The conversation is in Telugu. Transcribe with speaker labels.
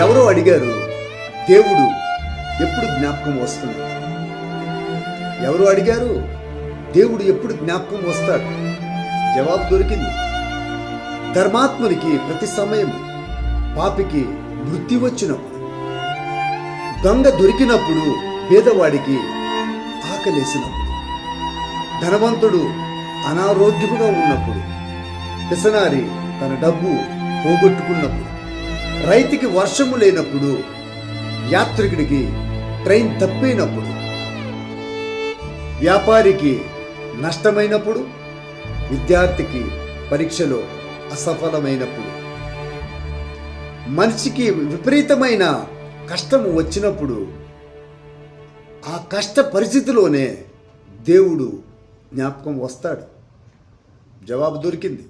Speaker 1: ఎవరో అడిగారు, దేవుడు ఎప్పుడు జ్ఞాపకం వస్తుంది? ఎవరో అడిగారు, దేవుడు ఎప్పుడు జ్ఞాపకం వస్తాడు? జవాబు దొరికింది. ధర్మాత్మునికి ప్రతి సమయం, పాపికి మృత్యు వచ్చినప్పుడు, దొంగ దొరికినప్పుడు, పేదవాడికి ఆకలేసినప్పుడు, ధనవంతుడు అనారోగ్యముగా ఉన్నప్పుడు, పిసనారి తన డబ్బు పోగొట్టుకున్నప్పుడు, రైతుకి వర్షము లేనప్పుడు, యాత్రికుడికి ట్రైన్ తప్పినప్పుడు, వ్యాపారికి నష్టమైనప్పుడు, విద్యార్థికి పరీక్షలో అసఫలమైనప్పుడు, మనిషికి విపరీతమైన కష్టము వచ్చినప్పుడు, ఆ కష్ట పరిస్థితిలోనే దేవుడు జ్ఞాపకం వస్తాడు. జవాబు దొరికింది.